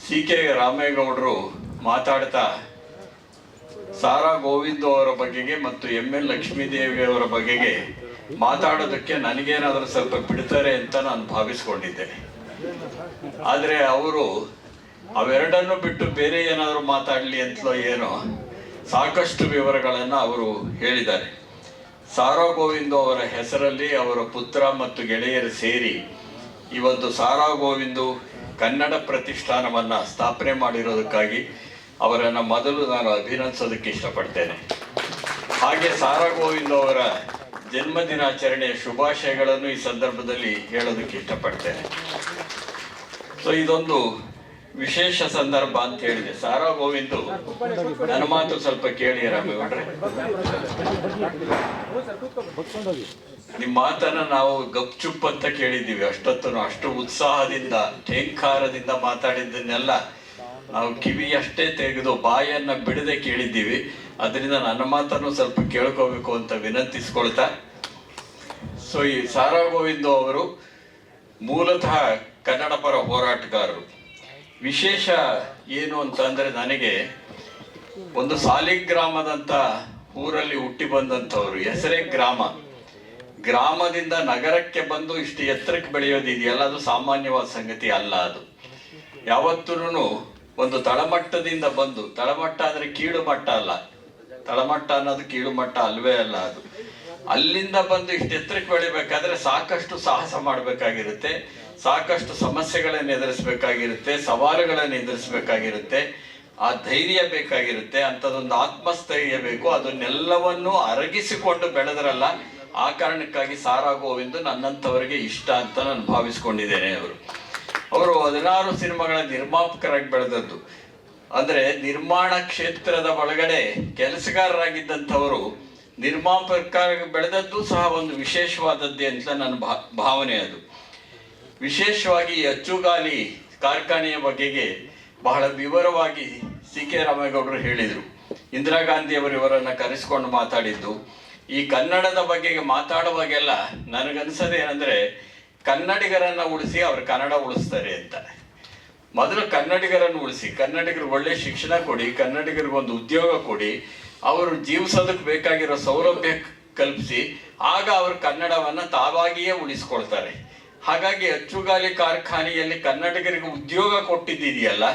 CK. ರಾಮೇಗೌಡರು ಮಾತಾಡ್ತಾ ಸಾರಾ ಗೋವಿಂದು ಅವರ ಬಗೆಗೆ ಮತ್ತು ಎಂ.ಎಲ್. ಲಕ್ಷ್ಮೀದೇವಿ ಅವರ ಬಗೆಗೆ ಮಾತಾಡೋದಕ್ಕೆ ನನಗೇನಾದರೂ ಸ್ವಲ್ಪ ಬಿಡ್ತಾರೆ ಅಂತ ನಾನು ಭಾವಿಸ್ಕೊಂಡಿದ್ದೆ. ಆದರೆ ಅವರು ಅವೆರಡನ್ನು ಬಿಟ್ಟು ಬೇರೆ ಏನಾದರೂ ಮಾತಾಡಲಿ ಅಂತಲೋ ಏನೋ ಸಾಕಷ್ಟು ವಿವರಗಳನ್ನು ಅವರು ಹೇಳಿದ್ದಾರೆ. ಸಾರಾ ಗೋವಿಂದು ಅವರ ಹೆಸರಲ್ಲಿ ಅವರ ಪುತ್ರ ಮತ್ತು ಗೆಳೆಯರು ಸೇರಿ ಇವತ್ತು ಸಾರಾ ಗೋವಿಂದು ಕನ್ನಡ ಪ್ರತಿಷ್ಠಾನವನ್ನು ಸ್ಥಾಪನೆ ಮಾಡಿರೋದಕ್ಕಾಗಿ ಅವರನ್ನು ಮೊದಲು ನಾನು ಅಭಿನಂದಿಸೋದಕ್ಕೆ ಇಷ್ಟಪಡ್ತೇನೆ. ಹಾಗೆ ಸಾರಾ ಗೋವಿಂದು ಅವರ ಜನ್ಮದಿನಾಚರಣೆಯ ಶುಭಾಶಯಗಳನ್ನು ಈ ಸಂದರ್ಭದಲ್ಲಿ ಹೇಳೋದಕ್ಕೆ ಇಷ್ಟಪಡ್ತೇನೆ. ಸೊ ಇದೊಂದು ವಿಶೇಷ ಸಂದರ್ಭ ಅಂತ ಹೇಳಿದೆ. ಸಾರಾ ಗೋವಿಂದು ನನ್ನ ಮಾತು ಸ್ವಲ್ಪ ಕೇಳಿ ರಾಮೇಗೌಡ್ರೆ. ನಿಮ್ಮ ಮಾತನ್ನ ನಾವು ಗಪ್ಚುಪ್ ಅಂತ ಕೇಳಿದ್ದೀವಿ. ಅಷ್ಟು ಉತ್ಸಾಹದಿಂದ ಠೇಂಕಾರದಿಂದ ಮಾತಾಡಿದ್ದನ್ನೆಲ್ಲ ನಾವು ಕಿವಿಯಷ್ಟೇ ತೆಗೆದು ಬಾಯನ್ನ ಬಿಡದೆ ಕೇಳಿದ್ದೀವಿ. ಅದರಿಂದ ನನ್ನ ಮಾತನ್ನು ಸ್ವಲ್ಪ ಕೇಳ್ಕೋಬೇಕು ಅಂತ ವಿನಂತಿಸ್ಕೊಳ್ತಾ, ಸೊ ಈ ಸಾರಾ ಗೋವಿಂದು ಅವರು ಮೂಲತಃ ಕನ್ನಡ ಪರ ಹೋರಾಟಗಾರರು. ವಿಶೇಷ ಏನು ಅಂತಂದ್ರೆ, ನನಗೆ ಒಂದು ಸಾಲಿಗ್ರಾಮದಂತ ಊರಲ್ಲಿ ಹುಟ್ಟಿ ಬಂದಂಥವ್ರು. ಹೆಸರೇ ಗ್ರಾಮದಿಂದ ನಗರಕ್ಕೆ ಬಂದು ಇಷ್ಟು ಎತ್ತರಕ್ಕೆ ಬೆಳೆಯೋದಿದೆಯಲ್ಲ, ಅದು ಸಾಮಾನ್ಯವಾದ ಸಂಗತಿ ಅಲ್ಲ. ಅದು ಯಾವತ್ತೂ ಒಂದು ತಳಮಟ್ಟದಿಂದ ಬಂದು, ತಳಮಟ್ಟ ಅಂದ್ರೆ ಕೀಳು ಮಟ್ಟ ಅಲ್ಲ, ತಳಮಟ್ಟ ಅನ್ನೋದು ಕೀಳು ಮಟ್ಟ ಅಲ್ವೇ ಅಲ್ಲ. ಅದು ಅಲ್ಲಿಂದ ಬಂದು ಇಷ್ಟು ಎತ್ತರಕ್ಕೆ ಬೆಳಿಬೇಕಾದ್ರೆ ಸಾಕಷ್ಟು ಸಾಹಸ ಮಾಡಬೇಕಾಗಿರುತ್ತೆ, ಸಾಕಷ್ಟು ಸಮಸ್ಯೆಗಳನ್ನು ಎದುರಿಸಬೇಕಾಗಿರುತ್ತೆ, ಸವಾಲುಗಳನ್ನು ಎದುರಿಸಬೇಕಾಗಿರುತ್ತೆ, ಆ ಧೈರ್ಯ ಬೇಕಾಗಿರುತ್ತೆ, ಅಂಥದ್ದೊಂದು ಆತ್ಮಸ್ಥೈರ್ಯ ಬೇಕು. ಅದನ್ನೆಲ್ಲವನ್ನು ಅರಗಿಸಿಕೊಂಡು ಬೆಳೆದ್ರಲ್ಲ, ಆ ಕಾರಣಕ್ಕಾಗಿ ಸಾರಾ ಗೋವಿಂದು ನನ್ನಂಥವರಿಗೆ ಇಷ್ಟ ಅಂತ ನಾನು ಭಾವಿಸ್ಕೊಂಡಿದ್ದೇನೆ. ಅವರು 16 ಸಿನಿಮಾಗಳ ನಿರ್ಮಾಪಕರಾಗಿ ಬೆಳೆದದ್ದು. ಅಂದ್ರೆ ನಿರ್ಮಾಣ ಕ್ಷೇತ್ರದ ಒಳಗಡೆ ಕೆಲಸಗಾರರಾಗಿದ್ದಂಥವರು ನಿರ್ಮಾಪಕರಾಗಿ ಬೆಳೆದದ್ದು ಸಹ ಒಂದು ವಿಶೇಷವಾದದ್ದೇ ಅಂತ ನನ್ನ ಭಾವನೆ. ಅದು ವಿಶೇಷವಾಗಿ ಅಚ್ಚುಗಾಲಿ ಕಾರ್ಖಾನೆಯ ಬಗೆಗೆ ಬಹಳ ವಿವರವಾಗಿ ಸಿ.ಕೆ. ರಾಮೇಗೌಡರು ಹೇಳಿದರು. ಇಂದಿರಾ ಗಾಂಧಿ ಅವರು ಇವರನ್ನು ಕರೆಸಿಕೊಂಡು ಮಾತಾಡಿದ್ದು. ಈ ಕನ್ನಡದ ಬಗೆಗೆ ಮಾತಾಡುವಾಗೆಲ್ಲ ನನಗನ್ಸೋದೇನೆಂದರೆ, ಕನ್ನಡಿಗರನ್ನ ಉಳಿಸಿ ಅವರು ಕನ್ನಡ ಉಳಿಸ್ತಾರೆ ಅಂತ. ಮೊದಲು ಕನ್ನಡಿಗರನ್ನು ಉಳಿಸಿ, ಕನ್ನಡಿಗರಿಗೆ ಒಳ್ಳೆ ಶಿಕ್ಷಣ ಕೊಡಿ, ಕನ್ನಡಿಗರಿಗೊಂದು ಉದ್ಯೋಗ ಕೊಡಿ, ಅವರು ಜೀವಿಸೋದಕ್ಕೆ ಬೇಕಾಗಿರೋ ಸೌಲಭ್ಯ ಕಲ್ಪಿಸಿ, ಆಗ ಅವರು ಕನ್ನಡವನ್ನು ತಾವಾಗಿಯೇ ಉಳಿಸ್ಕೊಳ್ತಾರೆ. ಹಾಗಾಗಿ ಅಚ್ಚುಗಾಲಿ ಕಾರ್ಖಾನೆಯಲ್ಲಿ ಕನ್ನಡಿಗರಿಗೆ ಉದ್ಯೋಗ ಕೊಟ್ಟಿದ್ದೀಯಲ್ಲ,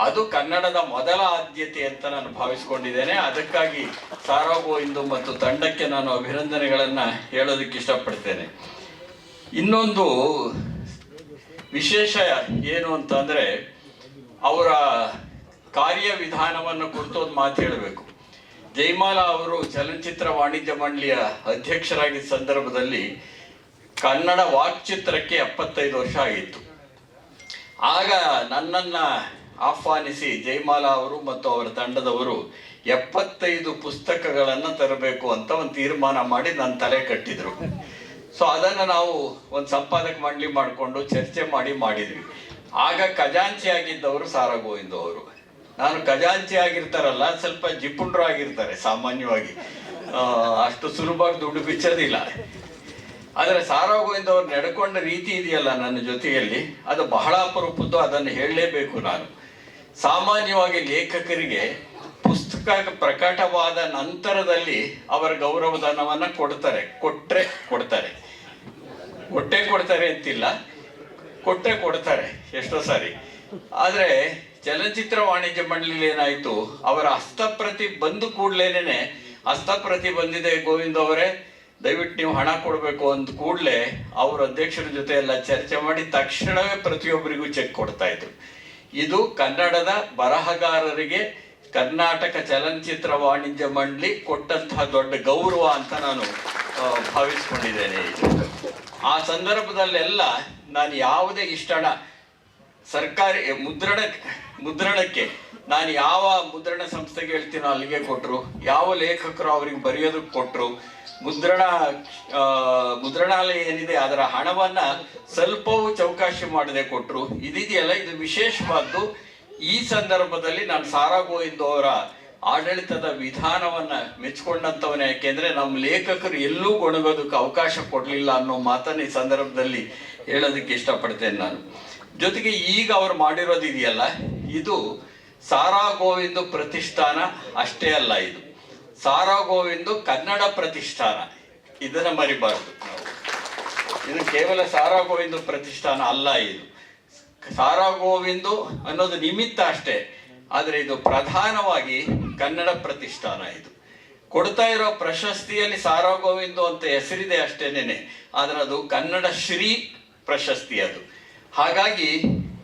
ಅದು ಕನ್ನಡದ ಮೊದಲ ಆದ್ಯತೆ ಅಂತ ನಾನು ಭಾವಿಸ್ಕೊಂಡಿದ್ದೇನೆ. ಅದಕ್ಕಾಗಿ ಸಾರಾ ಗೋವಿಂದು ಮತ್ತು ತಂಡಕ್ಕೆ ನಾನು ಅಭಿನಂದನೆಗಳನ್ನು ಹೇಳೋದಕ್ಕೆ ಇಷ್ಟಪಡ್ತೇನೆ. ಇನ್ನೊಂದು ವಿಶೇಷ ಏನು ಅಂತಂದರೆ, ಅವರ ಕಾರ್ಯವಿಧಾನವನ್ನು ಕುರಿತು ಒಂದು ಮಾತು ಹೇಳಬೇಕು. ಜಯಮಾಲಾ ಅವರು ಚಲನಚಿತ್ರ ವಾಣಿಜ್ಯ ಮಂಡಳಿಯ ಅಧ್ಯಕ್ಷರಾಗಿದ್ದ ಸಂದರ್ಭದಲ್ಲಿ ಕನ್ನಡ ವಾಕ್ಚಿತ್ರಕ್ಕೆ 75 ವರ್ಷ ಆಗಿತ್ತು. ಆಗ ನನ್ನನ್ನು ಆಹ್ವಾನಿಸಿ ಜಯಮಾಲಾ ಅವರು ಮತ್ತು ಅವರ ತಂಡದವರು 75 ಪುಸ್ತಕಗಳನ್ನು ತರಬೇಕು ಅಂತ ಒಂದು ತೀರ್ಮಾನ ಮಾಡಿ ನನ್ನ ತಲೆ ಕಟ್ಟಿದ್ರು. ಸೊ ಅದನ್ನು ನಾವು ಒಂದು ಸಂಪಾದಕ ಮಂಡಳಿ ಮಾಡಿಕೊಂಡು ಚರ್ಚೆ ಮಾಡಿದ್ವಿ. ಆಗ ಖಜಾಂಚಿ ಆಗಿದ್ದವರು ಸಾರಾ ಗೋವಿಂದು ಅವರು. ನಾನು ಖಜಾಂಚಿ ಆಗಿರ್ತಾರಲ್ಲ, ಸ್ವಲ್ಪ ಜಿಪುಣರು ಆಗಿರ್ತಾರೆ ಸಾಮಾನ್ಯವಾಗಿ, ಅಷ್ಟು ಸುಲಭವಾಗಿ ದುಡ್ಡು ಬಿಚ್ಚೋದಿಲ್ಲ. ಆದರೆ ಸಾರಾ ಗೋವಿಂದು ಅವರು ನಡ್ಕೊಂಡ ರೀತಿ ಇದೆಯಲ್ಲ ನನ್ನ ಜೊತೆಯಲ್ಲಿ, ಅದು ಬಹಳ ಅಪರೂಪದ್ದು. ಅದನ್ನು ಹೇಳಲೇಬೇಕು ನಾನು. ಸಾಮಾನ್ಯವಾಗಿ ಲೇಖಕರಿಗೆ ಪುಸ್ತಕ ಪ್ರಕಟವಾದ ನಂತರದಲ್ಲಿ ಅವರ ಗೌರವಧನವನ್ನು ಕೊಡ್ತಾರೆ ಅಂತಿಲ್ಲ, ಕೊಡ್ತಾರೆ ಎಷ್ಟೋ ಸಾರಿ. ಆದರೆ ಚಲನಚಿತ್ರ ವಾಣಿಜ್ಯ ಮಂಡಳಿ ಏನಾಯ್ತು, ಅವರ ಹಸ್ತಪ್ರತಿ ಬಂದು ಕೂಡ್ಲೇನೆ, ಹಸ್ತಪ್ರತಿ ಬಂದಿದೆ ಗೋವಿಂದ್ ಅವರೇ, ದಯವಿಟ್ಟು ನೀವು ಹಣ ಕೊಡಬೇಕು ಅಂದ ಕೂಡಲೇ ಅವ್ರ ಅಧ್ಯಕ್ಷರ ಜೊತೆ ಎಲ್ಲ ಚರ್ಚೆ ಮಾಡಿ ತಕ್ಷಣವೇ ಪ್ರತಿಯೊಬ್ಬರಿಗೂ ಚೆಕ್ ಕೊಡ್ತಾ ಇದ್ರು. ಇದು ಕನ್ನಡದ ಬರಹಗಾರರಿಗೆ ಕರ್ನಾಟಕ ಚಲನಚಿತ್ರ ವಾಣಿಜ್ಯ ಮಂಡಳಿ ಕೊಟ್ಟಂತಹ ದೊಡ್ಡ ಗೌರವ ಅಂತ ನಾನು ಭಾವಿಸ್ಕೊಂಡಿದ್ದೇನೆ. ಆ ಸಂದರ್ಭದಲ್ಲೆಲ್ಲ ನಾನು ಯಾವುದೇ ಇಷ್ಟಣ ಸರ್ಕಾರಿ ಮುದ್ರಣಕ್ಕೆ ನಾನು ಯಾವ ಮುದ್ರಣ ಸಂಸ್ಥೆಗೆ ಹೇಳ್ತೀನೋ ಅಲ್ಲಿಗೆ ಕೊಟ್ಟರು, ಯಾವ ಲೇಖಕರು ಅವ್ರಿಗೆ ಬರೆಯೋದಕ್ಕೆ ಕೊಟ್ಟರು, ಮುದ್ರಣಾಲಯ ಏನಿದೆ ಅದರ ಹಣವನ್ನ ಸ್ವಲ್ಪವೂ ಚೌಕಾಶಿ ಮಾಡದೆ ಕೊಟ್ಟರು. ಇದೆಯಲ್ಲ, ಇದು ವಿಶೇಷವಾದ್ದು. ಈ ಸಂದರ್ಭದಲ್ಲಿ ನಾನು ಸಾರಾ ಗೋವಿಂದು ಅವರ ಆಡಳಿತದ ವಿಧಾನವನ್ನ ಮೆಚ್ಚಿಕೊಂಡಂಥವನೇ. ಯಾಕೆಂದ್ರೆ ನಮ್ಮ ಲೇಖಕರು ಎಲ್ಲೂ ಗೊಣಗೋದಕ್ಕೆ ಅವಕಾಶ ಕೊಡಲಿಲ್ಲ ಅನ್ನೋ ಮಾತನ್ನು ಈ ಸಂದರ್ಭದಲ್ಲಿ ಹೇಳೋದಕ್ಕೆ ಇಷ್ಟಪಡ್ತೇನೆ ನಾನು. ಜೊತೆಗೆ ಈಗ ಅವ್ರು ಮಾಡಿರೋದು ಇದೆಯಲ್ಲ, ಇದು ಸಾರಾ ಗೋವಿಂದು ಪ್ರತಿಷ್ಠಾನ ಅಷ್ಟೇ ಅಲ್ಲ, ಇದು ಸಾರಾ ಗೋವಿಂದು ಕನ್ನಡ ಪ್ರತಿಷ್ಠಾನ. ಇದನ್ನ ಮರಿಬಾರ್ದು ನಾವು. ಇದು ಕೇವಲ ಸಾರಾ ಗೋವಿಂದು ಪ್ರತಿಷ್ಠಾನ ಅಲ್ಲ, ಇದು ಸಾರಾ ಗೋವಿಂದು ಅನ್ನೋದು ನಿಮಿತ್ತ ಅಷ್ಟೇ, ಆದರೆ ಇದು ಪ್ರಧಾನವಾಗಿ ಕನ್ನಡ ಪ್ರತಿಷ್ಠಾನ. ಇದು ಕೊಡ್ತಾ ಇರೋ ಪ್ರಶಸ್ತಿಯಲ್ಲಿ ಸಾರಾ ಗೋವಿಂದು ಅಂತ ಹೆಸರಿದೆ ಅಷ್ಟೇನೇನೆ, ಆದರೆ ಅದು ಕನ್ನಡ ಶ್ರೀ ಪ್ರಶಸ್ತಿ ಅದು. ಹಾಗಾಗಿ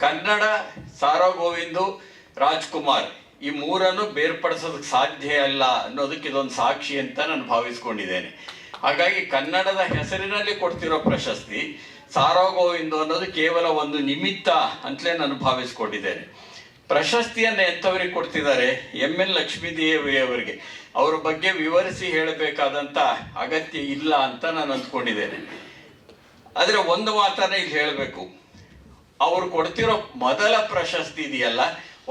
ಕನ್ನಡ, ಸಾರಾ ಗೋವಿಂದು, ರಾಜ್ಕುಮಾರ್ ಈ ಮೂರನ್ನು ಬೇರ್ಪಡಿಸೋದಕ್ಕೆ ಸಾಧ್ಯ ಅಲ್ಲ ಅನ್ನೋದಕ್ಕೆ ಇದೊಂದು ಸಾಕ್ಷಿ ಅಂತ ನಾನು ಭಾವಿಸ್ಕೊಂಡಿದ್ದೇನೆ. ಹಾಗಾಗಿ ಕನ್ನಡದ ಹೆಸರಿನಲ್ಲಿ ಕೊಡ್ತಿರೋ ಪ್ರಶಸ್ತಿ ಸಾರಾ ಗೋವಿಂದು ಅನ್ನೋದು ಕೇವಲ ಒಂದು ನಿಮಿತ್ತ ಅಂತಲೇ ನಾನು ಭಾವಿಸ್ಕೊಂಡಿದ್ದೇನೆ. ಪ್ರಶಸ್ತಿಯನ್ನು ಎಂಥವರಿಗೆ ಕೊಡ್ತಿದ್ದಾರೆ? ಎಂ.ಎನ್. ಲಕ್ಷ್ಮೀದೇವಿ ಅವರಿಗೆ. ಅವರ ಬಗ್ಗೆ ವಿವರಿಸಿ ಹೇಳಬೇಕಾದಂಥ ಅಗತ್ಯ ಇಲ್ಲ ಅಂತ ನಾನು ಅಂದ್ಕೊಂಡಿದ್ದೇನೆ. ಆದರೆ ಒಂದು ಮಾತನ್ನ ಇಲ್ಲಿ ಹೇಳಬೇಕು, ಅವರು ಕೊಡ್ತಿರೋ ಮೊದಲ ಪ್ರಶಸ್ತಿ ಇದೆಯಲ್ಲ,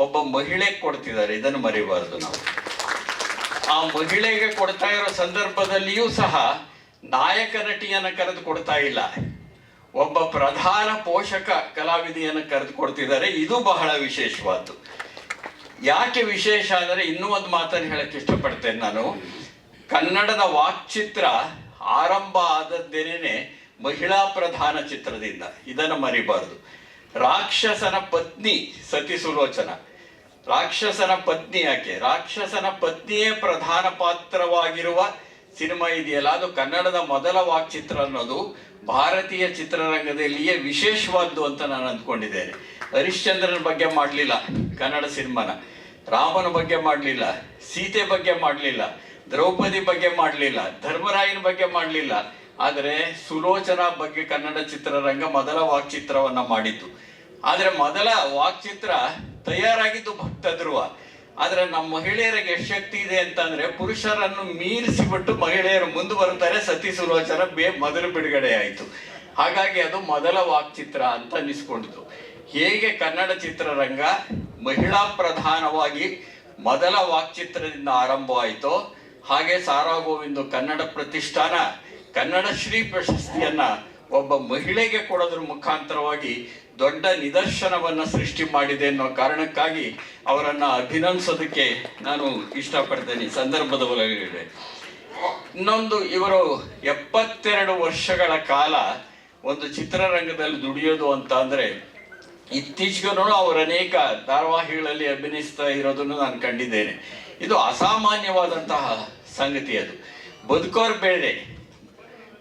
ಒಬ್ಬ ಮಹಿಳೆಗೆ ಕೊಡ್ತಿದ್ದಾರೆ, ಇದನ್ನು ಮರಿಬಾರದು ನಾವು. ಆ ಮಹಿಳೆಗೆ ಕೊಡ್ತಾ ಇರೋ ಸಂದರ್ಭದಲ್ಲಿಯೂ ಸಹ ನಾಯಕ ನಟಿಯನ್ನು ಕರೆದು ಕೊಡ್ತಾ ಇಲ್ಲ, ಒಬ್ಬ ಪ್ರಧಾನ ಪೋಷಕ ಕಲಾವಿದೆಯನ್ನು ಕರೆದು ಕೊಡ್ತಿದ್ದಾರೆ. ಇದು ಬಹಳ ವಿಶೇಷವಾದ್ದು. ಯಾಕೆ ವಿಶೇಷ ಅಂದರೆ, ಇನ್ನೂ ಒಂದು ಮಾತನ್ನು ಹೇಳಕ್ಕೆ ಇಷ್ಟಪಡ್ತೇನೆ ನಾನು. ಕನ್ನಡದ ವಾಕ್ಚಿತ್ರ ಆರಂಭ ಆದದ್ದೇನೆ ಮಹಿಳಾ ಪ್ರಧಾನ ಚಿತ್ರದಿಂದ, ಇದನ್ನು ಮರಿಬಾರದು. ರಾಕ್ಷಸನ ಪತ್ನಿ ಸತಿ ಸುಲೋಚನ. ರಾಕ್ಷಸನ ಪತ್ನಿ ಯಾಕೆ? ರಾಕ್ಷಸನ ಪತ್ನಿಯೇ ಪ್ರಧಾನ ಪಾತ್ರವಾಗಿರುವ ಸಿನಿಮಾ ಇದೆಯಲ್ಲ, ಅದು ಕನ್ನಡದ ಮೊದಲ ವಾಕ್ಚಿತ್ರ ಅನ್ನೋದು ಭಾರತೀಯ ಚಿತ್ರರಂಗದಲ್ಲಿಯೇ ವಿಶೇಷವಾದ್ದು ಅಂತ ನಾನು ಅಂದ್ಕೊಂಡಿದ್ದೇನೆ. ಹರಿಶ್ಚಂದ್ರನ ಬಗ್ಗೆ ಮಾಡಲಿಲ್ಲ ಕನ್ನಡ ಸಿನಿಮಾನ, ರಾಮನ ಬಗ್ಗೆ ಮಾಡಲಿಲ್ಲ, ಸೀತೆ ಬಗ್ಗೆ ಮಾಡಲಿಲ್ಲ, ದ್ರೌಪದಿ ಬಗ್ಗೆ ಮಾಡಲಿಲ್ಲ, ಧರ್ಮರಾಯನ ಬಗ್ಗೆ ಮಾಡಲಿಲ್ಲ. ಆದರೆ ಸುಲೋಚನಾ ಬಗ್ಗೆ ಕನ್ನಡ ಚಿತ್ರರಂಗ ಮೊದಲ ವಾಕ್ಚಿತ್ರವನ್ನ ಮಾಡಿದ್ದು. ಆದರೆ ಮೊದಲ ವಾಕ್ಚಿತ್ರ ತಯಾರಾಗಿದ್ದು ಭಕ್ತ ಧ್ರುವ. ಆದ್ರೆ ನಮ್ಮ ಮಹಿಳೆಯರಿಗೆ ಎಷ್ಟು ಶಕ್ತಿ ಇದೆ ಅಂತಂದ್ರೆ, ಪುರುಷರನ್ನು ಮೀರಿಸಿಬಿಟ್ಟು ಮಹಿಳೆಯರು ಮುಂದೆ ಬರ್ತಾರೆ. ಸತಿ ಸುಲೋಚನ ಮೊದಲು ಬಿಡುಗಡೆ ಆಯಿತು. ಹಾಗಾಗಿ ಅದು ಮೊದಲ ವಾಕ್ಚಿತ್ರ ಅಂತ ಅನಿಸ್ಕೊಂಡಿತು. ಹೇಗೆ ಕನ್ನಡ ಚಿತ್ರರಂಗ ಮಹಿಳಾ ಪ್ರಧಾನವಾಗಿ ಮೊದಲ ವಾಕ್ಚಿತ್ರದಿಂದ ಆರಂಭವಾಯಿತೋ, ಹಾಗೆ ಸಾರಾ ಗೋವಿಂದು ಕನ್ನಡ ಪ್ರತಿಷ್ಠಾನ ಕನ್ನಡ ಶ್ರೀ ಪ್ರಶಸ್ತಿಯನ್ನ ಒಬ್ಬ ಮಹಿಳೆಗೆ ಕೊಡೋದ್ರ ಮುಖಾಂತರವಾಗಿ ದೊಡ್ಡ ನಿದರ್ಶನವನ್ನ ಸೃಷ್ಟಿ ಮಾಡಿದೆ ಅನ್ನೋ ಕಾರಣಕ್ಕಾಗಿ ಅವರನ್ನ ಅಭಿನಂದಿಸೋದಕ್ಕೆ ನಾನು ಇಷ್ಟಪಡ್ತೇನೆ ಈ ಸಂದರ್ಭದ ಒಳಗಡೆ. ಇನ್ನೊಂದು, ಇವರು 72 ವರ್ಷಗಳ ಕಾಲ ಒಂದು ಚಿತ್ರರಂಗದಲ್ಲಿ ದುಡಿಯೋದು ಅಂತ ಅಂದ್ರೆ, ಇತ್ತೀಚೆಗೂ ಅವರು ಅನೇಕ ಧಾರಾವಾಹಿಗಳಲ್ಲಿ ಅಭಿನಯಿಸ್ತಾ ಇರೋದನ್ನು ನಾನು ಕಂಡಿದ್ದೇನೆ. ಇದು ಅಸಾಮಾನ್ಯವಾದಂತಹ ಸಂಗತಿ. ಅದು ಬದುಕೋರು ಬೇರೆ,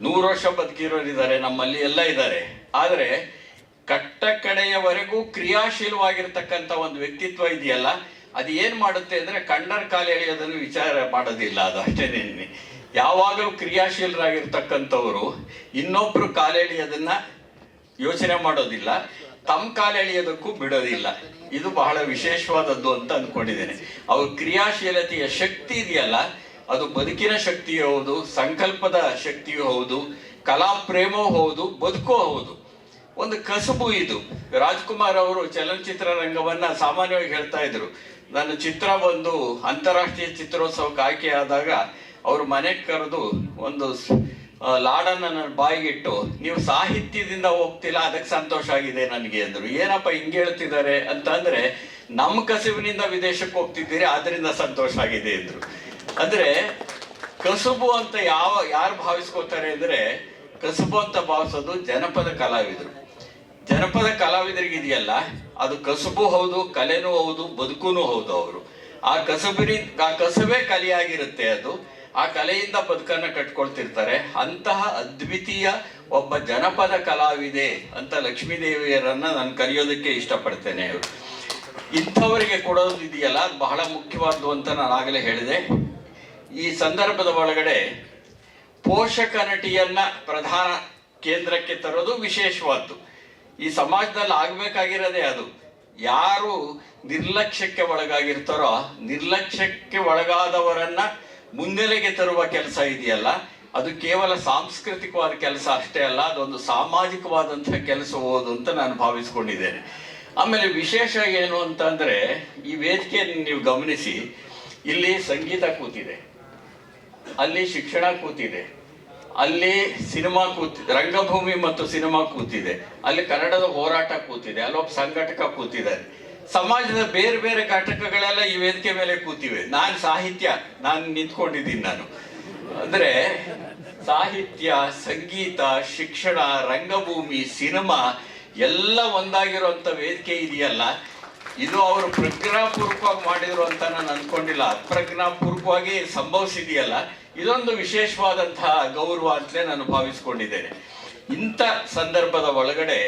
100 ವರ್ಷ ಬದುಕಿರೋರು ಇದ್ದಾರೆ, ನಮ್ಮಲ್ಲಿ ಎಲ್ಲ ಇದ್ದಾರೆ. ಆದರೆ ಕಟ್ಟ ಕಡೆಯವರೆಗೂ ಕ್ರಿಯಾಶೀಲವಾಗಿರ್ತಕ್ಕಂಥ ಒಂದು ವ್ಯಕ್ತಿತ್ವ ಇದೆಯಲ್ಲ, ಅದು ಏನ್ ಮಾಡುತ್ತೆ ಅಂದ್ರೆ, ಕಂಡರ್ ಕಾಲು ಎಳೆಯೋದನ್ನು ವಿಚಾರ ಮಾಡೋದಿಲ್ಲ. ಅದು ಅಷ್ಟೇನೇನೆ. ಯಾವಾಗಲೂ ಕ್ರಿಯಾಶೀಲರಾಗಿರ್ತಕ್ಕಂಥವ್ರು ಇನ್ನೊಬ್ರು ಕಾಲೆಳೆಯೋದನ್ನ ಯೋಚನೆ ಮಾಡೋದಿಲ್ಲ, ತಮ್ಮ ಕಾಲೆಳೆಯೋದಕ್ಕೂ ಬಿಡೋದಿಲ್ಲ. ಇದು ಬಹಳ ವಿಶೇಷವಾದದ್ದು ಅಂತ ಅಂದ್ಕೊಂಡಿದ್ದೇನೆ. ಅವ್ರ ಕ್ರಿಯಾಶೀಲತೆಯ ಶಕ್ತಿ ಇದೆಯಲ್ಲ, ಅದು ಬದುಕಿನ ಶಕ್ತಿಯೂ ಹೌದು, ಸಂಕಲ್ಪದ ಶಕ್ತಿಯೂ ಹೌದು, ಕಲಾ ಪ್ರೇಮವೂ ಹೌದು, ಬದುಕೂ ಹೌದು. ಒಂದು ಕಸುಬು ಇದು. ರಾಜ್ಕುಮಾರ್ ಅವರು ಚಲನಚಿತ್ರ ರಂಗವನ್ನ ಸಾಮಾನ್ಯವಾಗಿ ಹೇಳ್ತಾ ಇದ್ರು. ನನ್ನ ಚಿತ್ರ ಒಂದು ಅಂತಾರಾಷ್ಟ್ರೀಯ ಚಿತ್ರೋತ್ಸವಕ್ಕೆ ಆಯ್ಕೆ ಆದಾಗ ಅವ್ರ ಮನೆಗೆ ಕರೆದು ಒಂದು ಲಾಡನ್ನ ನನ್ನ ಬಾಯಿಗಿಟ್ಟು, ನೀವು ಸಾಹಿತ್ಯದಿಂದ ಹೋಗ್ತಿಲ್ಲ, ಅದಕ್ಕೆ ಸಂತೋಷ ಆಗಿದೆ ನನಗೆ ಅಂದ್ರು. ಏನಪ್ಪ ಹಿಂಗೆ ಹೇಳ್ತಿದ್ದಾರೆ ಅಂತ ಅಂದ್ರೆ, ನಮ್ಮ ಕಸುಬಿನಿಂದ ವಿದೇಶಕ್ಕೆ ಹೋಗ್ತಿದ್ದೀರಿ, ಆದ್ರಿಂದ ಸಂತೋಷ ಆಗಿದೆ ಅಂದ್ರು. ಅಂದ್ರೆ ಕಸುಬು ಅಂತ ಯಾರು ಭಾವಿಸ್ಕೋತಾರೆ ಅಂದ್ರೆ, ಕಸುಬು ಅಂತ ಭಾವಿಸೋದು ಜನಪದ ಕಲಾವಿದರು. ಜನಪದ ಕಲಾವಿದರಿಗಿದೆಯಲ್ಲ, ಅದು ಕಸುಬು ಹೌದು, ಕಲೆನೂ ಹೌದು, ಬದುಕೂನು ಹೌದು. ಅವರು ಆ ಕಸುಬೇ ಕಲೆಯಾಗಿರುತ್ತೆ. ಅದು ಆ ಕಲೆಯಿಂದ ಬದುಕನ್ನ ಕಟ್ಕೊಳ್ತಿರ್ತಾರೆ. ಅಂತಹ ಅದ್ವಿತೀಯ ಒಬ್ಬ ಜನಪದ ಕಲಾವಿದೆ ಅಂತ ಲಕ್ಷ್ಮೀದೇವಿಯರನ್ನ ನಾನು ಕರೆಯೋದಕ್ಕೆ ಇಷ್ಟಪಡ್ತೇನೆ. ಅವರು ಇಂಥವರಿಗೆ ಕೊಡೋದು ಇದೆಯಲ್ಲ, ಅದು ಬಹಳ ಮುಖ್ಯವಾದ್ದು ಅಂತ ನಾನು ಆಗಲೇ ಹೇಳಿದೆ. ಈ ಸಂದರ್ಭದ ಒಳಗಡೆ ಪೋಷಕ ನಟಿಯನ್ನ ಪ್ರಧಾನ ಕೇಂದ್ರಕ್ಕೆ ತರೋದು ವಿಶೇಷವಾದ್ದು. ಈ ಸಮಾಜದಲ್ಲಿ ಆಗ್ಬೇಕಾಗಿರೋದೇ ಅದು. ಯಾರು ನಿರ್ಲಕ್ಷ್ಯಕ್ಕೆ ಒಳಗಾಗಿರ್ತಾರೋ, ನಿರ್ಲಕ್ಷ್ಯಕ್ಕೆ ಒಳಗಾದವರನ್ನ ಮುನ್ನೆಲೆಗೆ ತರುವ ಕೆಲಸ ಇದೆಯಲ್ಲ, ಅದು ಕೇವಲ ಸಾಂಸ್ಕೃತಿಕವಾದ ಕೆಲಸ ಅಷ್ಟೇ ಅಲ್ಲ, ಅದೊಂದು ಸಾಮಾಜಿಕವಾದಂತಹ ಕೆಲಸವುದು ಅಂತ ನಾನು ಭಾವಿಸ್ಕೊಂಡಿದ್ದೇನೆ. ಆಮೇಲೆ ವಿಶೇಷ ಏನು ಅಂತಂದ್ರೆ, ಈ ವೇದಿಕೆಯನ್ನು ನೀವು ಗಮನಿಸಿ, ಇಲ್ಲಿ ಸಂಗೀತ ಕೂತಿದೆ, ಅಲ್ಲಿ ಶಿಕ್ಷಣ ಕೂತಿದೆ, ಅಲ್ಲಿ ಸಿನಿಮಾ ಕೂತಿದೆ, ರಂಗಭೂಮಿ ಮತ್ತು ಸಿನಿಮಾ ಕೂತಿದೆ, ಅಲ್ಲಿ ಕನ್ನಡದ ಹೋರಾಟ ಕೂತಿದೆ, ಅಲ್ಲೊಬ್ಬ ಸಂಘಟಕ ಕೂತಿದ್ದಾರೆ. ಸಮಾಜದ ಬೇರೆ ಬೇರೆ ಘಟಕಗಳೆಲ್ಲ ಈ ವೇದಿಕೆ ಮೇಲೆ ಕೂತಿವೆ. ನಾನು ನಿಂತ್ಕೊಂಡಿದ್ದೀನಿ. ನಾನು ಅಂದ್ರೆ ಸಾಹಿತ್ಯ, ಸಂಗೀತ, ಶಿಕ್ಷಣ, ರಂಗಭೂಮಿ, ಸಿನಿಮಾ ಎಲ್ಲ ಒಂದಾಗಿರುವಂತ ವೇದಿಕೆ ಇದೆಯಲ್ಲ, ಇದು ಅವರು ಪ್ರಜ್ಞಾಪೂರ್ವಕವಾಗಿ ಮಾಡಿದ್ರು ಅಂತ ನಾನು ಅನ್ಕೊಂಡಿಲ್ಲ. ಅಪ್ರಜ್ಞಾಪೂರ್ವಕವಾಗಿ ಸಂಭವಿಸಿದೆಯಲ್ಲ, ಇದೊಂದು ವಿಶೇಷವಾದಂತಹ ಗೌರವ ಅಂತಲೇ ನಾನು ಭಾವಿಸ್ಕೊಂಡಿದ್ದೇನೆ. ಇಂಥ ಸಂದರ್ಭದ ಒಳಗಡೆ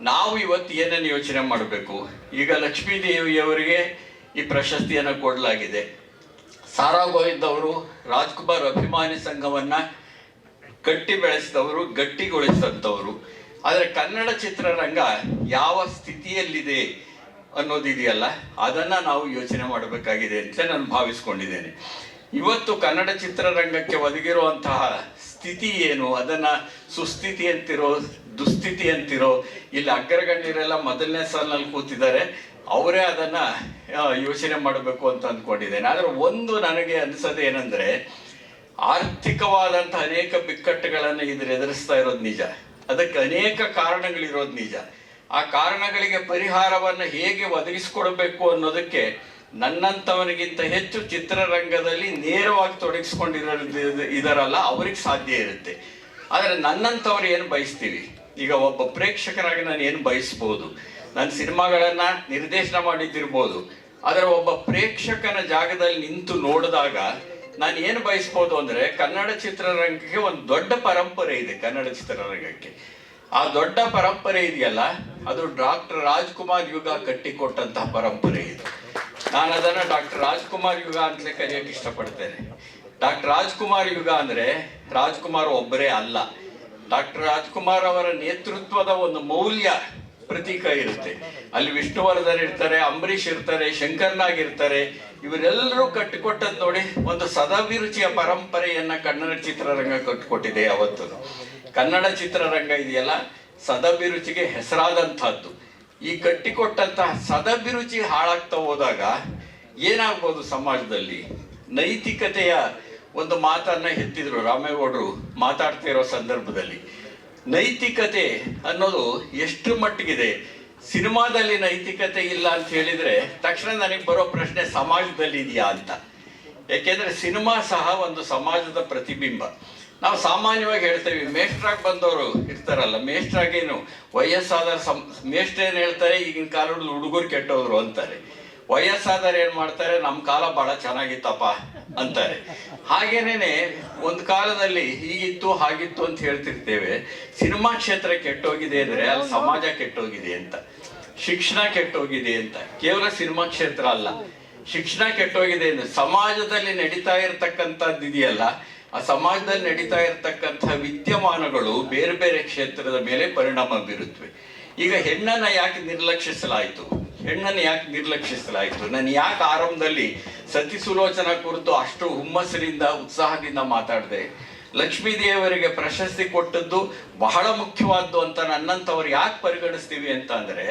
ನಾವು ಇವತ್ತು ಏನನ್ನು ಯೋಚನೆ ಮಾಡಬೇಕು? ಈಗ ಲಕ್ಷ್ಮೀದೇವಿಯವರಿಗೆ ಈ ಪ್ರಶಸ್ತಿಯನ್ನು ಕೊಡಲಾಗಿದೆ. ಸಾರಾ ಗೋವಿಂದ್ ಅವರು ರಾಜ್ಕುಮಾರ್ ಅಭಿಮಾನಿ ಸಂಘವನ್ನ ಕಟ್ಟಿ ಬೆಳೆಸಿದವರು, ಗಟ್ಟಿಗೊಳಿಸಿದಂಥವರು. ಆದರೆ ಕನ್ನಡ ಚಿತ್ರರಂಗ ಯಾವ ಸ್ಥಿತಿಯಲ್ಲಿದೆ ಅನ್ನೋದಿದೆಯಲ್ಲ, ಅದನ್ನ ನಾವು ಯೋಚನೆ ಮಾಡಬೇಕಾಗಿದೆ ಅಂತ ನಾನು ಭಾವಿಸ್ಕೊಂಡಿದ್ದೇನೆ. ಇವತ್ತು ಕನ್ನಡ ಚಿತ್ರರಂಗಕ್ಕೆ ಒದಗಿರುವಂತಹ ಸ್ಥಿತಿ ಏನು, ಅದನ್ನ ಸುಸ್ಥಿತಿ ಅಂತಿರೋ, ದುಸ್ಥಿತಿ ಅಂತಿರೋ, ಇಲ್ಲಿ ಅಗ್ರಗಣ್ಯರೆಲ್ಲ ಮೊದಲನೇ ಸಾಲಿನಲ್ಲಿ ಕೂತಿದ್ದಾರೆ, ಅವರೇ ಅದನ್ನ ಯೋಚನೆ ಮಾಡಬೇಕು ಅಂತ ಅಂದ್ಕೊಂಡಿದ್ದೇನೆ. ಆದ್ರೆ ಒಂದು ನನಗೆ ಅನಿಸೋದೇನೆಂದ್ರೆ, ಆರ್ಥಿಕವಾದಂತಹ ಅನೇಕ ಬಿಕ್ಕಟ್ಟುಗಳನ್ನು ಎದುರಿಸ್ತಾ ಇರೋದು ನಿಜ. ಅದಕ್ಕೆ ಅನೇಕ ಕಾರಣಗಳಿರೋದು ನಿಜ. ಆ ಕಾರಣಗಳಿಗೆ ಪರಿಹಾರವನ್ನು ಹೇಗೆ ಒದಗಿಸಿಕೊಡ್ಬೇಕು ಅನ್ನೋದಕ್ಕೆ ನನ್ನಂಥವನಿಗಿಂತ ಹೆಚ್ಚು ಚಿತ್ರರಂಗದಲ್ಲಿ ನೇರವಾಗಿ ಇದರಲ್ಲ ಅವ್ರಿಗೆ ಸಾಧ್ಯ ಇರುತ್ತೆ. ಆದರೆ ನನ್ನಂಥವ್ರು ಏನು ಬಯಸ್ತೀವಿ? ಈಗ ಒಬ್ಬ ಪ್ರೇಕ್ಷಕನಾಗಿ ನಾನು ಏನು ಬಯಸ್ಬೋದು? ನನ್ನ ಸಿನಿಮಾಗಳನ್ನ ನಿರ್ದೇಶನ ಮಾಡಿದ್ದಿರ್ಬೋದು, ಆದರೆ ಒಬ್ಬ ಪ್ರೇಕ್ಷಕನ ಜಾಗದಲ್ಲಿ ನಿಂತು ನೋಡಿದಾಗ ನಾನು ಏನು ಬಯಸ್ಬೋದು ಅಂದ್ರೆ, ಕನ್ನಡ ಚಿತ್ರರಂಗಕ್ಕೆ ಒಂದು ದೊಡ್ಡ ಪರಂಪರೆ ಇದೆ. ಕನ್ನಡ ಚಿತ್ರರಂಗಕ್ಕೆ ಆ ದೊಡ್ಡ ಪರಂಪರೆ ಇದೆಯಲ್ಲ, ಅದು ಡಾಕ್ಟರ್ ರಾಜ್ಕುಮಾರ್ ಯುಗ ಕಟ್ಟಿಕೊಟ್ಟಂತಹ ಪರಂಪರೆ ಇದೆ. ನಾನು ಅದನ್ನ ಡಾಕ್ಟರ್ ರಾಜ್ಕುಮಾರ್ ಯುಗ ಅಂತಲೇ ಕರೆಯೋಕೆ ಇಷ್ಟಪಡ್ತೇನೆ. ಡಾಕ್ಟರ್ ರಾಜ್ಕುಮಾರ್ ಯುಗ ಅಂದ್ರೆ ರಾಜ್ಕುಮಾರ್ ಒಬ್ಬರೇ ಅಲ್ಲ, ಡಾಕ್ಟರ್ ರಾಜ್ಕುಮಾರ್ ಅವರ ನೇತೃತ್ವದ ಒಂದು ಮೌಲ್ಯ ಪ್ರತೀಕ ಇರುತ್ತೆ. ಅಲ್ಲಿ ವಿಷ್ಣುವರ್ಧನ್ ಇರ್ತಾರೆ, ಅಂಬರೀಷ್ ಇರ್ತಾರೆ, ಶಂಕರ್ನಾಗ್ ಇರ್ತಾರೆ. ಇವರೆಲ್ಲರೂ ಕಟ್ಟಿಕೊಟ್ಟದ್ ನೋಡಿ, ಒಂದು ಸದಾಭಿರುಚಿಯ ಪರಂಪರೆಯನ್ನ ಕನ್ನಡ ಚಿತ್ರರಂಗ ಕಟ್ಟಿಕೊಟ್ಟಿದೆ. ಯಾವತ್ತು ಕನ್ನಡ ಚಿತ್ರರಂಗ ಇದೆಯಲ್ಲ, ಸದಾಭಿರುಚಿಗೆ ಹೆಸರಾದಂತಹದ್ದು. ಈ ಕಟ್ಟಿಕೊಟ್ಟಂತಹ ಸದಾಭಿರುಚಿ ಹಾಳಾಗ್ತಾ ಹೋದಾಗ ಏನಾಗ್ಬೋದು ಸಮಾಜದಲ್ಲಿ? ನೈತಿಕತೆಯ ಒಂದು ಮಾತನ್ನ ಎತ್ತಿದ್ರು ರಾಮೇಗೌಡರು ಮಾತಾಡ್ತಾ ಇರೋ ಸಂದರ್ಭದಲ್ಲಿ. ನೈತಿಕತೆ ಅನ್ನೋದು ಎಷ್ಟು ಮಟ್ಟಿಗಿದೆ? ಸಿನಿಮಾದಲ್ಲಿ ನೈತಿಕತೆ ಇಲ್ಲ ಅಂತ ಹೇಳಿದ್ರೆ ತಕ್ಷಣ ನನಗೆ ಬರೋ ಪ್ರಶ್ನೆ, ಸಮಾಜದಲ್ಲಿ ಇದೆಯಾ ಅಂತ. ಯಾಕೆಂದ್ರೆ ಸಿನಿಮಾ ಸಹ ಒಂದು ಸಮಾಜದ ಪ್ರತಿಬಿಂಬ. ನಾವು ಸಾಮಾನ್ಯವಾಗಿ ಹೇಳ್ತೇವೆ, ಮೇಷ್ಟ್ರಾಗಿ ಬಂದವರು ಇರ್ತಾರಲ್ಲ, ಮೇಷ್ಟ್ರಾಗೇನು ವಯಸ್ಸಾದ ಮೇಷ್ಟ್ರೇನು ಹೇಳ್ತಾರೆ, ಈಗಿನ ಕಾಲದಲ್ಲಿ ಹುಡುಗರು ಕೆಟ್ಟೋದ್ರು ಅಂತಾರೆ. ವಯಸ್ಸಾದರೆ ಏನ್ ಮಾಡ್ತಾರೆ, ನಮ್ಮ ಕಾಲ ಬಹಳ ಚೆನ್ನಾಗಿತ್ತಪ್ಪ ಅಂತಾರೆ. ಹಾಗೇನೇನೆ ಒಂದು ಕಾಲದಲ್ಲಿ ಹೀಗಿತ್ತು ಹಾಗಿತ್ತು ಅಂತ ಹೇಳ್ತಿರ್ತೇವೆ. ಸಿನಿಮಾ ಕ್ಷೇತ್ರ ಕೆಟ್ಟೋಗಿದೆ ಅಂದ್ರೆ ಅಲ್ಲಿ ಸಮಾಜ ಕೆಟ್ಟೋಗಿದೆ ಅಂತ, ಶಿಕ್ಷಣ ಕೆಟ್ಟೋಗಿದೆ ಅಂತ. ಕೇವಲ ಸಿನಿಮಾ ಕ್ಷೇತ್ರ ಅಲ್ಲ, ಶಿಕ್ಷಣ ಕೆಟ್ಟೋಗಿದೆ ಅಂದ್ರೆ ಸಮಾಜದಲ್ಲಿ ನಡೀತಾ ಇರತಕ್ಕಂಥದ್ದು ಇದೆಯಲ್ಲ, ಆ ಸಮಾಜದಲ್ಲಿ ನಡೀತಾ ಇರತಕ್ಕಂತಹ ವಿದ್ಯಮಾನಗಳು ಬೇರೆ ಬೇರೆ ಕ್ಷೇತ್ರದ ಮೇಲೆ ಪರಿಣಾಮ ಬೀರುತ್ತವೆ. ಈಗ ಹೆಣ್ಣನ್ನ ಯಾಕೆ ನಿರ್ಲಕ್ಷಿಸಲಾಯಿತು? ನಾನು ಯಾಕೆ ಆರಂಭದಲ್ಲಿ ಸತಿ ಸುಲೋಚನಾ ಕುರಿತು ಅಷ್ಟು ಹುಮ್ಮಸ್ಸಿನಿಂದ ಉತ್ಸಾಹದಿಂದ ಮಾತಾಡಿದೆ? ಲಕ್ಷ್ಮೀದೇವರಿಗೆ ಪ್ರಶಸ್ತಿ ಕೊಟ್ಟದ್ದು ಬಹಳ ಮುಖ್ಯವಾದ್ದು ಅಂತ ನನ್ನಂತವ್ರು ಯಾಕೆ ಪರಿಗಣಿಸ್ತೀವಿ ಅಂತ ಅಂದ್ರೆ,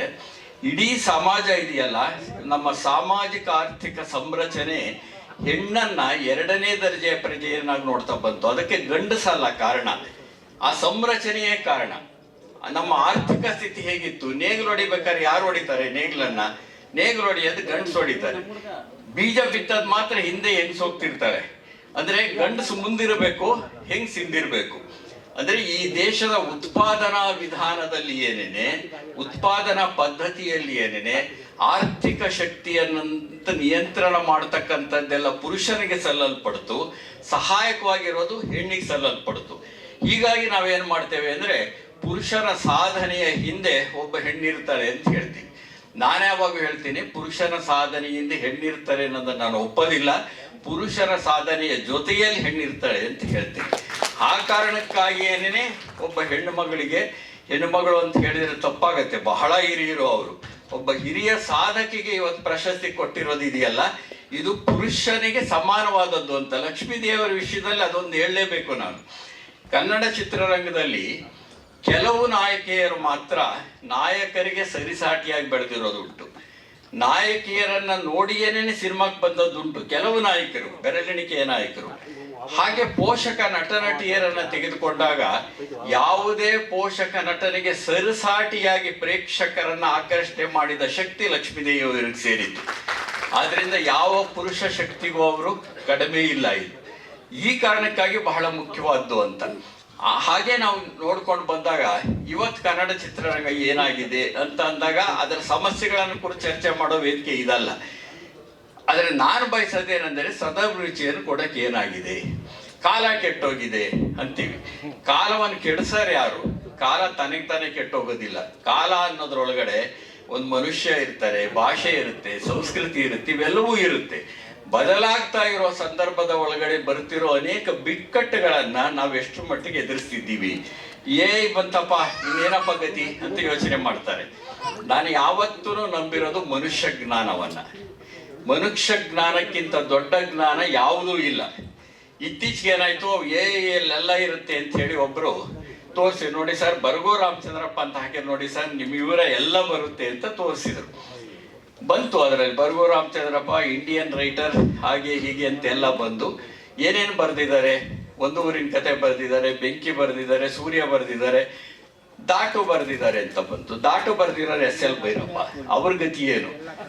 ಇಡೀ ಸಮಾಜ ಇದೆಯಲ್ಲ, ನಮ್ಮ ಸಾಮಾಜಿಕ ಆರ್ಥಿಕ ಸಂರಚನೆ ಹೆಣ್ಣನ್ನ ಎರಡನೇ ದರ್ಜೆಯ ಪ್ರಜೆಯನ್ನಾಗಿ ನೋಡ್ತಾ ಬಂತು. ಅದಕ್ಕೆ ಗಂಡಸಲ್ಲ ಕಾರಣ, ಆ ಸಂರಚನೆಯೇ ಕಾರಣ. ನಮ್ಮ ಆರ್ಥಿಕ ಸ್ಥಿತಿ ಹೇಗಿತ್ತು? ನೇಗಿಲು ಹೊಡಿಬೇಕಾದ್ರೆ ಯಾರು ಹೊಡಿತಾರೆ ನೇಗಿಲನ್ನ? ನೇಗಿಲು ಹೊಡಿಯೋದು ಗಂಡಸು ಹೊಡಿತಾರೆ. ಬೀಜ ಬಿತ್ತದ್ ಮಾತ್ರ ಹಿಂದೆ ಹೆಂಗ್ಸ್ ಹೋಗ್ತಿರ್ತಾರೆ. ಅಂದ್ರೆ ಗಂಡಸು ಮುಂದಿರಬೇಕು, ಹೆಂಗ್ಸ್ ಹಿಂದಿರ್ಬೇಕು. ಅಂದ್ರೆ ಈ ದೇಶದ ಉತ್ಪಾದನಾ ವಿಧಾನದಲ್ಲಿ ಏನೇನೆ, ಉತ್ಪಾದನಾ ಪದ್ಧತಿಯಲ್ಲಿ ಏನೇನೆ, ಆರ್ಥಿಕ ಶಕ್ತಿಯನ್ನಂತ ನಿಯಂತ್ರಣ ಮಾಡತಕ್ಕಂಥದ್ದೆಲ್ಲ ಪುರುಷನಿಗೆ ಸಲ್ಲಲ್ಪಡ್ತು, ಸಹಾಯಕವಾಗಿರೋದು ಹೆಣ್ಣಿಗೆ ಸಲ್ಲಲ್ಪಡ್ತು. ಹೀಗಾಗಿ ನಾವೇನ್ ಮಾಡ್ತೇವೆ ಅಂದ್ರೆ, ಪುರುಷನ ಸಾಧನೆಯ ಹಿಂದೆ ಒಬ್ಬ ಹೆಣ್ಣಿರ್ತಾಳೆ ಅಂತ ಹೇಳ್ತೀವಿ. ನಾನು ಯಾವಾಗ ಹೇಳ್ತೀನಿ, ಪುರುಷನ ಸಾಧನೆ ಹಿಂದೆ ಹೆಣ್ಣಿರ್ತಾರೆ ಅನ್ನೋದನ್ನ ನಾನು ಒಪ್ಪೋದಿಲ್ಲ. ಪುರುಷರ ಸಾಧನೆಯ ಜೊತೆಯಲ್ಲಿ ಹೆಣ್ಣಿರ್ತಾಳೆ ಅಂತ ಹೇಳ್ತೀನಿ. ಆ ಕಾರಣಕ್ಕಾಗಿ ಏನೇನೆ ಒಬ್ಬ ಹೆಣ್ಣು ಮಗಳು ಅಂತ ಹೇಳಿದ್ರೆ ತಪ್ಪಾಗತ್ತೆ, ಬಹಳ ಹಿರಿಯರು ಅವರು. ಒಬ್ಬ ಹಿರಿಯ ಸಾಧಕಿಗೆ ಇವತ್ತು ಪ್ರಶಸ್ತಿ ಕೊಟ್ಟಿರೋದು ಇದೆಯಲ್ಲ, ಇದು ಪುರುಷನಿಗೆ ಸಮಾನವಾದದ್ದು ಅಂತ. ಲಕ್ಷ್ಮೀದೇವರ ವಿಷಯದಲ್ಲಿ ಅದೊಂದು ಹೇಳಲೇಬೇಕು ನಾನು. ಕನ್ನಡ ಚಿತ್ರರಂಗದಲ್ಲಿ ಕೆಲವು ನಾಯಕಿಯರು ಮಾತ್ರ ನಾಯಕರಿಗೆ ಸರಿಸಾಟಿಯಾಗಿ ಬೆಳೆದಿರೋದು ಉಂಟು. ನಾಯಕಿಯರನ್ನ ನೋಡಿಯೇನೆ ಸಿನಿಮಾಕ್ಕೆ ಬಂದದ್ದುಂಟು ಕೆಲವು ನಾಯಕರು, ಬೆರಳೆಣಿಕೆಯ ನಾಯಕರು. ಹಾಗೆ ಪೋಷಕ ನಟ ನಟಿಯರನ್ನ ತೆಗೆದುಕೊಂಡಾಗ ಯಾವುದೇ ಪೋಷಕ ನಟನಿಗೆ ಸರಿಸಾಟಿಯಾಗಿ ಪ್ರೇಕ್ಷಕರನ್ನ ಆಕರ್ಷಣೆ ಮಾಡಿದ ಶಕ್ತಿ ಲಕ್ಷ್ಮೀದೇವಿಯವರಿಗೆ ಸೇರಿತ್ತು. ಆದ್ರಿಂದ ಯಾವ ಪುರುಷ ಶಕ್ತಿಗೂ ಅವರು ಕಡಿಮೆ ಇಲ್ಲ. ಇದು ಈ ಕಾರಣಕ್ಕಾಗಿ ಬಹಳ ಮುಖ್ಯವಾದ್ದು ಅಂತ. ಹಾಗೆ ನಾವು ನೋಡ್ಕೊಂಡು ಬಂದಾಗ ಇವತ್ತು ಕನ್ನಡ ಚಿತ್ರರಂಗ ಏನಾಗಿದೆ ಅಂತ ಅಂದಾಗ ಅದರ ಸಮಸ್ಯೆಗಳನ್ನು ಕುರಿತು ಚರ್ಚೆ ಮಾಡೋ ವೇದಿಕೆ ಇದಲ್ಲ. ಆದರೆ ನಾನು ಬಯಸೋದೇನೆಂದರೆ ಸದಾಭಿರುಚಿಯನ್ನು ಕೊಡಕ್ಕೆ ಏನಾಗಿದೆ, ಕಾಲ ಕೆಟ್ಟೋಗಿದೆ ಅಂತೀವಿ. ಕಾಲವನ್ನು ಕೆಡಿಸೋರು ಯಾರು? ಕಾಲ ತನಗೆ ತಾನೇ ಕೆಟ್ಟೋಗೋದಿಲ್ಲ. ಕಾಲ ಅನ್ನೋದ್ರೊಳಗಡೆ ಒಂದು ಮನುಷ್ಯ ಇರ್ತಾರೆ, ಭಾಷೆ ಇರುತ್ತೆ, ಸಂಸ್ಕೃತಿ ಇರುತ್ತೆ, ಇವೆಲ್ಲವೂ ಇರುತ್ತೆ. ಬದಲಾಗ್ತಾ ಇರೋ ಸಂದರ್ಭದ ಒಳಗಡೆ ಬರ್ತಿರೋ ಅನೇಕ ಬಿಕ್ಕಟ್ಟುಗಳನ್ನ ನಾವು ಎಷ್ಟು ಮಟ್ಟಿಗೆ ಎದುರಿಸ್ತಿದ್ದೀವಿ. ಬಂತಪ್ಪ ಇನ್ನೇನಪ್ಪ ಗತಿ ಅಂತ ಯೋಚನೆ ಮಾಡ್ತಾರೆ. ನಾನು ಯಾವತ್ತೂ ನಂಬಿರೋದು ಮನುಷ್ಯ ಜ್ಞಾನವನ್ನ. ಮನುಷ್ಯ ಜ್ಞಾನಕ್ಕಿಂತ ದೊಡ್ಡ ಜ್ಞಾನ ಯಾವುದೂ ಇಲ್ಲ. ಇತ್ತೀಚೆಗೆ ಏನಾಯ್ತು, ಎಲ್ಲ ಇರುತ್ತೆ ಅಂತ ಹೇಳಿ ಒಬ್ರು ತೋರಿಸಿ, ನೋಡಿ ಸರ್ ಬರಗೋ ರಾಮಚಂದ್ರಪ್ಪ ಅಂತ ಹಾಕಿ, ನೋಡಿ ಸರ್ ನಿಮ್ ಇವರ ಎಲ್ಲ ಬರುತ್ತೆ ಅಂತ ತೋರಿಸಿದ್ರು. ಬಂತು ಅದರಲ್ಲಿ ಬರಗೋ ರಾಮಚಂದ್ರಪ್ಪ ಇಂಡಿಯನ್ ರೈಟರ್ ಹಾಗೆ ಹೀಗೆ ಅಂತೆಲ್ಲ ಬಂದು ಏನೇನು ಬರೆದಿದ್ದಾರೆ, ಒಂದು ಊರಿನ ಕತೆ ಬರೆದಿದ್ದಾರೆ, ಬೆಂಕಿ ಬರೆದಿದ್ದಾರೆ, ಸೂರ್ಯ ಬರೆದಿದ್ದಾರೆ, ದಾಟು ಬರೆದಿದ್ದಾರೆ ಅಂತ ಬಂತು. ದಾಟು ಬರೆದಿರೋರು SL ಭೈರಪ್ಪ, ಅವ್ರ ಗತಿ ಏನು?